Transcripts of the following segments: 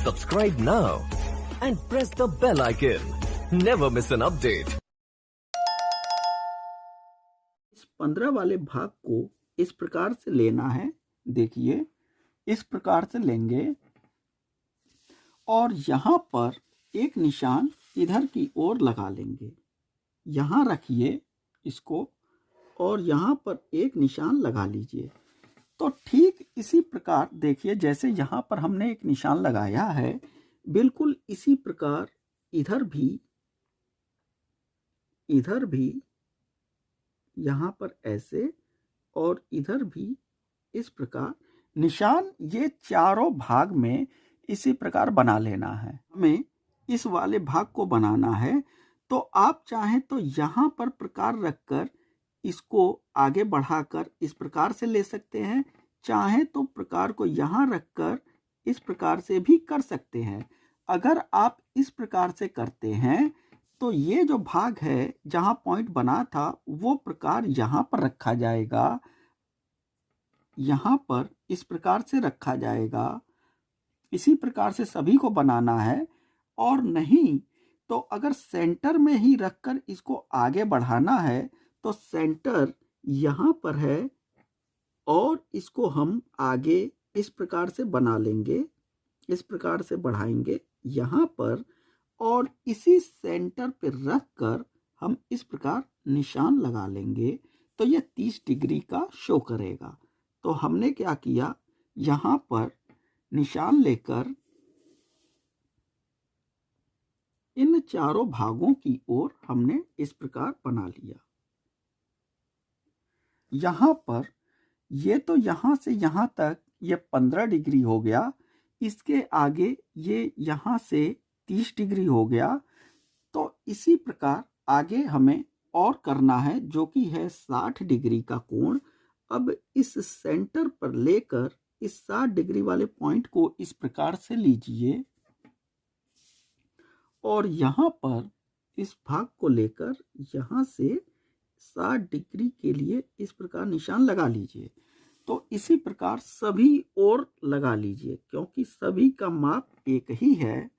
Subscribe now and press the bell icon. Never miss an update. इस 15 वाले भाग को इस प्रकार से लेना है। देखिए, इस प्रकार से लेंगे और यहाँ पर एक निशान इधर की ओर लगा लेंगे। यहाँ रखिए इसको और यहाँ पर एक निशान लगा लीजिए। तो ठीक इसी प्रकार देखिए, जैसे यहाँ पर हमने एक निशान लगाया है, बिल्कुल इसी प्रकार इधर भी यहाँ पर ऐसे और इधर भी इस प्रकार निशान ये चारों भाग में इसी प्रकार बना लेना है। हमें इस वाले भाग को बनाना है, तो आप चाहें तो यहाँ पर प्रकार रखकर इसको आगे बढ़ाकर इस प्रकार से ले सकते हैं, चाहे तो प्रकार को यहाँ रखकर इस प्रकार से भी कर सकते हैं। अगर आप इस प्रकार से करते हैं तो ये जो भाग है जहाँ पॉइंट बना था वो प्रकार यहाँ पर रखा जाएगा, यहाँ पर इस प्रकार से रखा जाएगा। इसी प्रकार से सभी को बनाना है। और नहीं तो अगर सेंटर में ही रखकर इसको आगे बढ़ाना है तो सेंटर यहाँ पर है और इसको हम आगे इस प्रकार से बना लेंगे, इस प्रकार से बढ़ाएंगे यहाँ पर और इसी सेंटर पर रखकर हम इस प्रकार निशान लगा लेंगे तो यह 30 डिग्री का शो करेगा। तो हमने क्या किया, यहाँ पर निशान लेकर इन चारों भागों की ओर हमने इस प्रकार बना लिया। यहाँ पर ये तो यहाँ से यहाँ तक ये 15 डिग्री हो गया, इसके आगे ये यहाँ से 30 डिग्री हो गया। तो इसी प्रकार आगे हमें और करना है जो कि है 60 डिग्री का कोण। अब इस सेंटर पर लेकर इस 60 डिग्री वाले पॉइंट को इस प्रकार से लीजिए और यहाँ पर इस भाग को लेकर यहाँ से 60 डिग्री के लिए इस प्रकार निशान लगा लीजिए। तो इसी प्रकार सभी ओर लगा लीजिए, क्योंकि सभी का माप एक ही है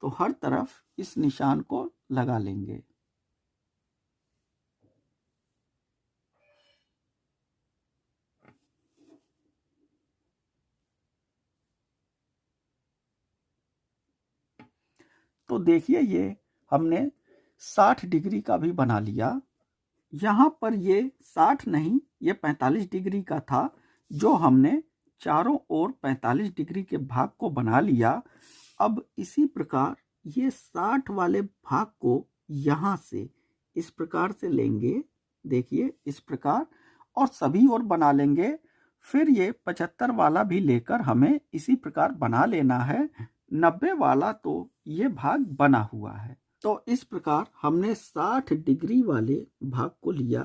तो हर तरफ इस निशान को लगा लेंगे। तो देखिए, ये हमने 60 डिग्री का भी बना लिया। यहाँ पर ये 60 नहीं, ये 45 डिग्री का था जो हमने चारों ओर 45 डिग्री के भाग को बना लिया। अब इसी प्रकार ये 60 वाले भाग को यहाँ से इस प्रकार से लेंगे, देखिए इस प्रकार, और सभी ओर बना लेंगे। फिर ये 75 वाला भी लेकर हमें इसी प्रकार बना लेना है। 90 वाला तो ये भाग बना हुआ है। तो इस प्रकार हमने 60 डिग्री वाले भाग को लिया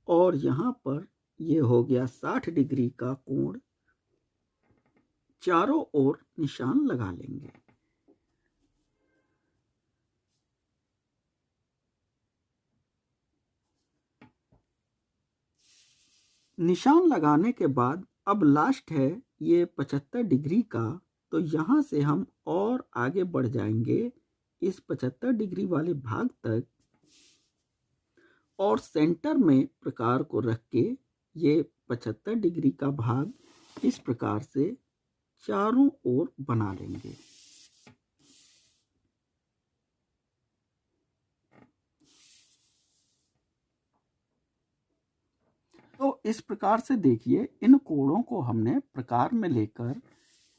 और यहाँ पर ये हो गया 60 डिग्री का कोण। चारों ओर निशान लगा लेंगे। निशान लगाने के बाद अब लास्ट है ये 75 डिग्री का, तो यहाँ से हम और आगे बढ़ जाएंगे इस 75 डिग्री वाले भाग तक और सेंटर में प्रकार को रख के ये 75 डिग्री का भाग इस प्रकार से चारों ओर बना लेंगे। तो इस प्रकार से देखिए, इन कोणों को हमने प्रकार में लेकर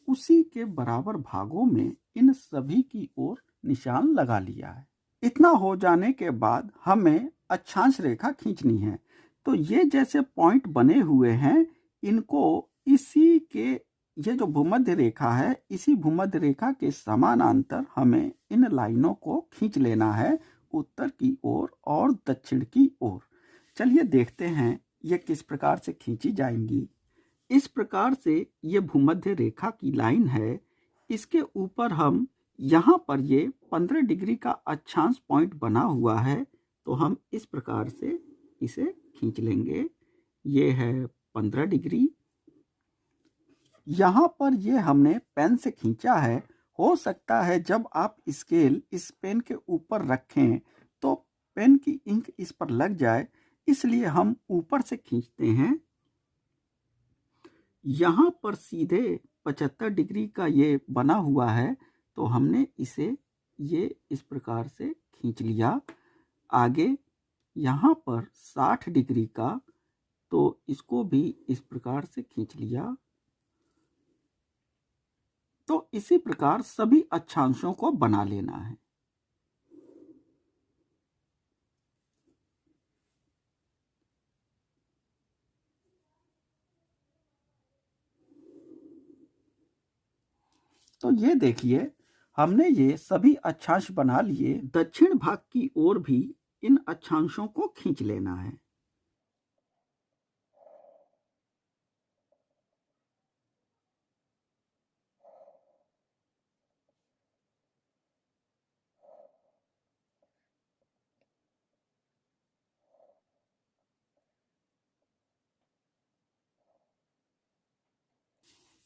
उसी के बराबर भागों में इन सभी की ओर निशान लगा लिया है। इतना हो जाने के बाद हमें अक्षांश रेखा खींचनी है। तो ये जैसे पॉइंट बने हुए हैं, इनको इसी के, ये जो भूमध्य रेखा है, इसी भूमध्य रेखा के समानांतर हमें इन लाइनों को खींच लेना है, उत्तर की ओर और दक्षिण की ओर। चलिए देखते हैं ये किस प्रकार से खींची जाएंगी। इस प्रकार से ये भूमध्य रेखा की लाइन है। इसके ऊपर हम यहाँ पर ये 15 डिग्री का अक्षांश पॉइंट बना हुआ है, तो हम इस प्रकार से इसे खींच लेंगे। ये है 15 डिग्री। यहाँ पर ये हमने पेन से खींचा है। हो सकता है जब आप स्केल इस पेन के ऊपर रखें तो पेन की इंक इस पर लग जाए, इसलिए हम ऊपर से खींचते हैं। यहाँ पर सीधे 75 डिग्री का ये बना हुआ है, तो हमने इसे ये इस प्रकार से खींच लिया। आगे यहाँ पर 60 डिग्री का, तो इसको भी इस प्रकार से खींच लिया। तो इसी प्रकार सभी अक्षांशों को बना लेना है। तो ये देखिए, हमने ये सभी अक्षांश बना लिए। दक्षिण भाग की ओर भी इन अक्षांशों को खींच लेना है।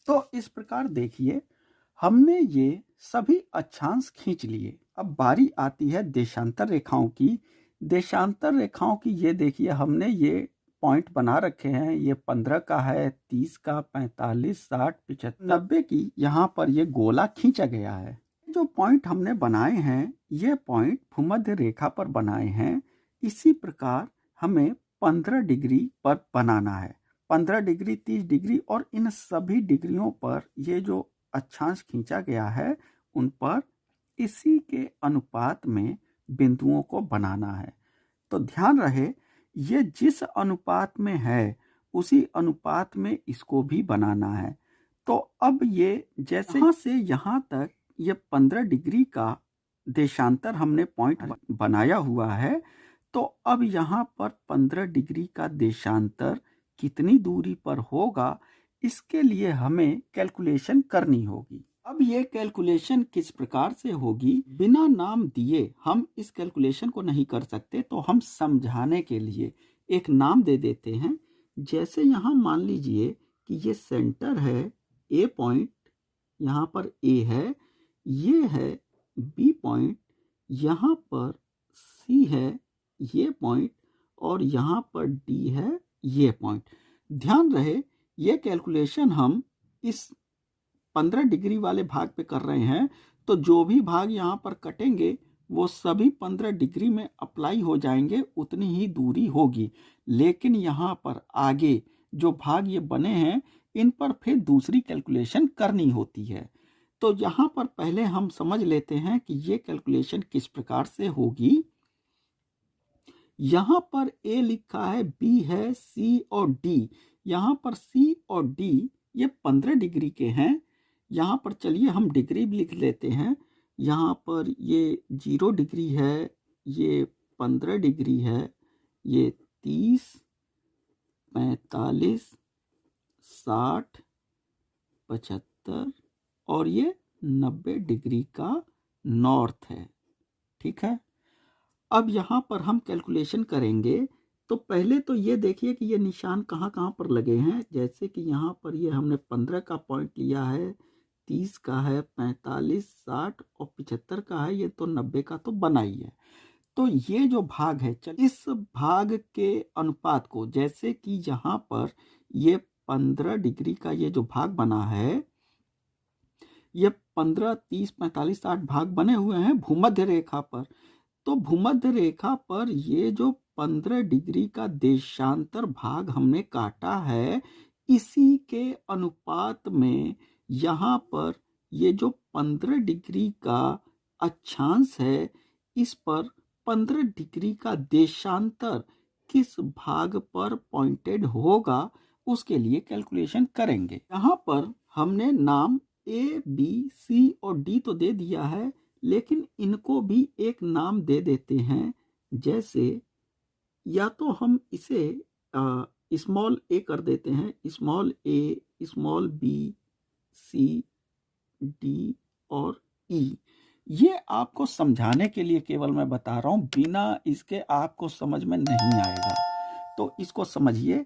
तो इस प्रकार देखिए, हमने ये सभी अक्षांश खींच लिए। अब बारी आती है देशांतर रेखाओं की। देशांतर रेखाओं की ये देखिए, हमने ये पॉइंट बना रखे हैं। ये 15 का है, 30 का, 45, 60, 75, 90 की यहाँ पर ये गोला खींचा गया है। जो पॉइंट हमने बनाए हैं, ये पॉइंट भूमध्य रेखा पर बनाए हैं। इसी प्रकार हमें 15 डिग्री पर बनाना है। 15 डिग्री, 30 डिग्री और इन सभी डिग्रियों पर ये जो अक्षांश खींचा गया है, उन पर इसी के अनुपात में बिंदुओं को बनाना है। तो ध्यान रहे, ये जिस अनुपात में है उसी अनुपात में इसको भी बनाना है। तो अब ये जैसे यहाँ से यहाँ तक ये 15 डिग्री का देशांतर हमने पॉइंट बनाया हुआ है। तो अब यहाँ पर 15 डिग्री का देशांतर कितनी दूरी पर होगा, इसके लिए हमें कैलकुलेशन करनी होगी। अब ये कैलकुलेशन किस प्रकार से होगी, बिना नाम दिए हम इस कैलकुलेशन को नहीं कर सकते, तो हम समझाने के लिए एक नाम दे देते हैं। जैसे यहाँ मान लीजिए कि ये सेंटर है, ए पॉइंट यहाँ पर ए है, ये है बी पॉइंट, यहाँ पर सी है ये पॉइंट, और यहाँ पर डी है ये पॉइंट। ध्यान रहे, ये कैलकुलेशन हम इस 15 डिग्री वाले भाग पे कर रहे हैं, तो जो भी भाग यहाँ पर कटेंगे वो सभी 15 डिग्री में अप्लाई हो जाएंगे, उतनी ही दूरी होगी। लेकिन यहाँ पर आगे जो भाग ये बने हैं, इन पर फिर दूसरी कैलकुलेशन करनी होती है। तो यहाँ पर पहले हम समझ लेते हैं कि ये कैलकुलेशन किस प्रकार से होगी। यहाँ पर ए लिखा है, बी है, सी और डी। यहाँ पर सी और डी ये 15 डिग्री के हैं। यहाँ पर चलिए हम डिग्री भी लिख लेते हैं। यहाँ पर ये 0 डिग्री है, ये 15 डिग्री है, ये 30, 45, 60, 75 और ये 90 डिग्री का नॉर्थ है। ठीक है, अब यहाँ पर हम कैलकुलेशन करेंगे। तो पहले तो ये देखिए कि ये निशान कहाँ कहाँ पर लगे हैं। जैसे कि यहाँ पर ये हमने 15 का पॉइंट लिया है, 30 का है, 45, 60 और 75 का है। ये तो 90 का तो बना ही है। तो ये जो भाग है, इस भाग के अनुपात को, जैसे कि यहाँ पर ये 15 डिग्री का ये जो भाग बना है, ये 15, 30, 45, 60 भाग बने हुए हैं भूमध्य रेखा पर। तो भूमध्य रेखा पर ये जो 15 डिग्री का देशांतर भाग हमने काटा है, इसी के अनुपात में यहाँ पर ये जो 15 डिग्री का अक्षांश है, इस पर 15 डिग्री का देशांतर किस भाग पर पॉइंटेड होगा, उसके लिए कैलकुलेशन करेंगे। यहाँ पर हमने नाम ए, बी, सी और डी तो दे दिया है, लेकिन इनको भी एक नाम दे देते हैं। जैसे या तो हम इसे स्मॉल ए कर देते हैं, स्मॉल ए, स्मॉल बी, सी, डी और ई। ये आपको समझाने के लिए केवल मैं बता रहा हूं, बिना इसके आपको समझ में नहीं आएगा। तो इसको समझिए।